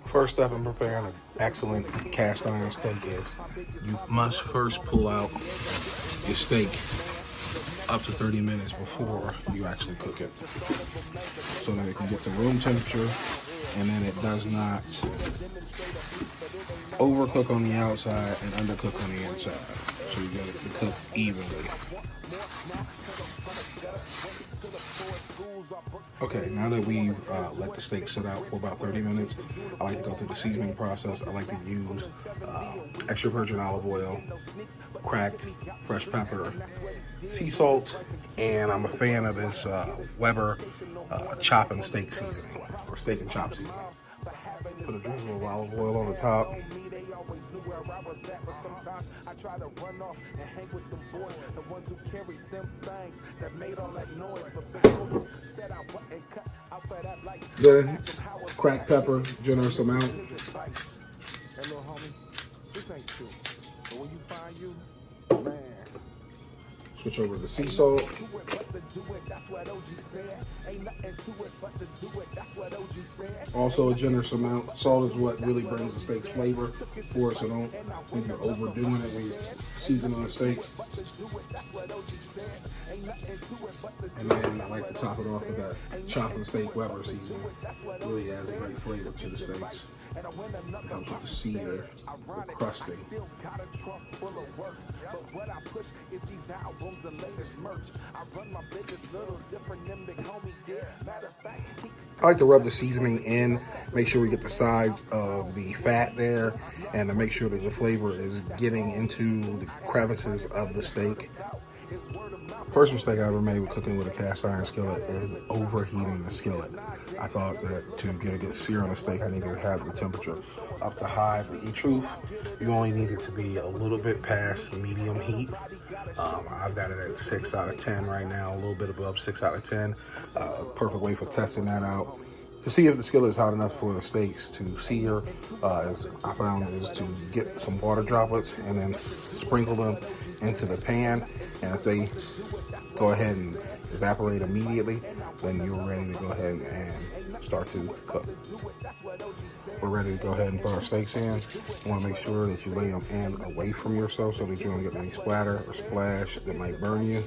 First step in preparing an excellent cast iron steak is you must first pull out your steak up to 30 minutes before you actually cook it, so that it can get to room temperature and then it does not overcook on the outside and undercook on the inside. So you get it to cook evenly. Okay, now that we let the steak sit out for about 30 minutes, I like to go through the seasoning process. I like to use extra virgin olive oil, cracked fresh pepper, sea salt, and I'm a fan of this Weber chop and steak seasoning, or steak and chop seasoning. Put a drizzle of olive oil on the top. Then cracked pepper, generous amount. Switch over to sea salt. Also a generous amount. Salt is what really brings the steak's flavor for it, so don't think you're overdoing it when you're seasoning the steak. And then I like to top it off with that chopping steak Weber seasoning. Really adds a great flavor to the steaks. It helps with the sear, the crusting. I like to rub the seasoning in, make sure we get the sides of the fat there, and to make sure that the flavor is getting into the crevices of the steak. First mistake I ever made with cooking with a cast iron skillet is overheating the skillet. I thought that to get a good sear on the steak, I needed to have the temperature up to high, but in truth, you only need it to be a little bit past medium heat. I've got it at 6 out of 10 right now, a little bit above 6 out of 10. Perfect way for testing that out. To see if the skillet is hot enough for the steaks to sear, as I found, is to get some water droplets and then sprinkle them into the pan. And if they go ahead and evaporate immediately, then you're ready to go ahead and start to cook. We're ready to go ahead and put our steaks in. You want to make sure that you lay them in away from yourself so that you don't get any splatter or splash that might burn you.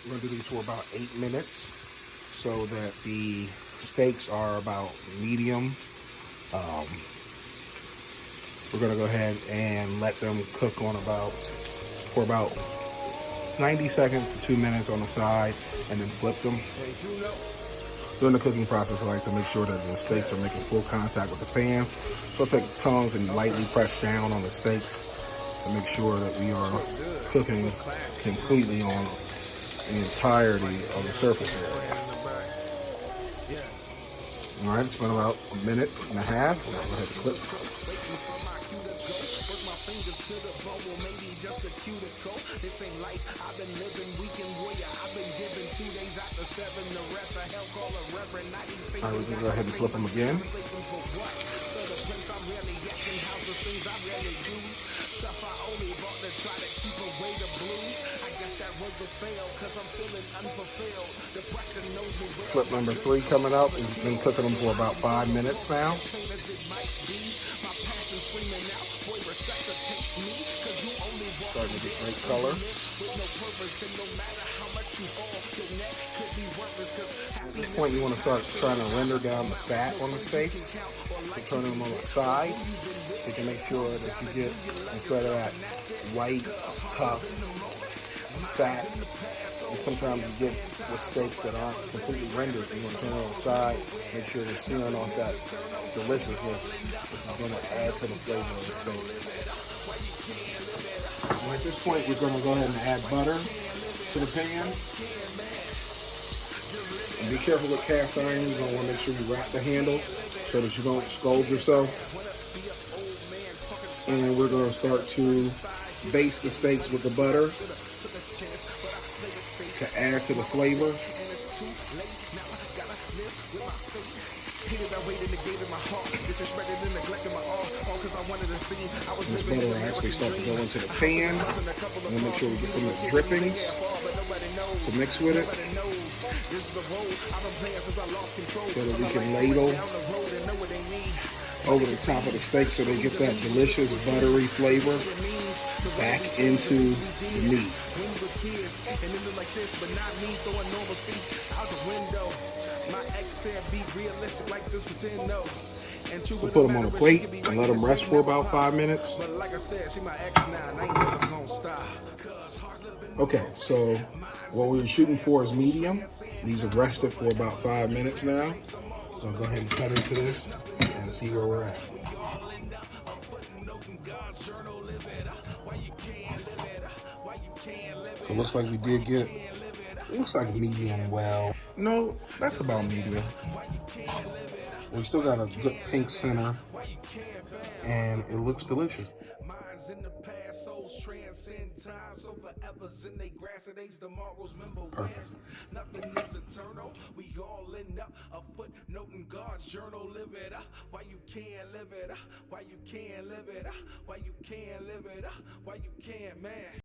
We're going to do these for about 8 minutes so that the steaks are about medium. We're going to go ahead and let them cook for about 90 seconds to 2 minutes on the side, and then flip them. During the cooking process, I like to make sure that the steaks are making full contact with the pan. So I'll take the tongs and lightly press down on the steaks to make sure that we are cooking completely on the entirety of the surface area. All right, it's been about a minute and a half. I'll go ahead and clip. All right, we can go ahead and flip them again. Flip number 3 coming up. We've been cooking them for about 5 minutes now. Starting to get great color. At this point, you want to start trying to render down the fat on the steak. So turn them on the side. You can make sure that you get, instead of that white, tough fat, and sometimes you get with steaks that aren't completely rendered. You want to turn it on the side, make sure they're searing off that deliciousness, which is going to add to the flavor of the steak. And at this point, we're going to go ahead and add butter to the pan. And be careful with cast iron. You're going to want to make sure you wrap the handle so that you don't scald yourself. And we're going to start to baste the steaks with the butter to add to the flavor. This butter will as they start to go into the pan. I'm gonna make sure we get some of the drippings to mix with it, so that we can ladle over the top of the steak so they get that delicious buttery flavor back into the meat. We'll put them on a plate and let them rest for about 5 minutes. Okay, so what we were shooting for is medium. These have rested for about 5 minutes now. So I'll go ahead and cut into this and see where we're at. So it looks like we did get, it looks like medium well. No, that's about medium. We still got a good pink center, and it looks delicious. Perfect. Nothing is eternal. We all end up a footnote in God's journal. Live it up. Why you can't live it up? Why you can't live it up? Why you can't live it up? Why you can't, man?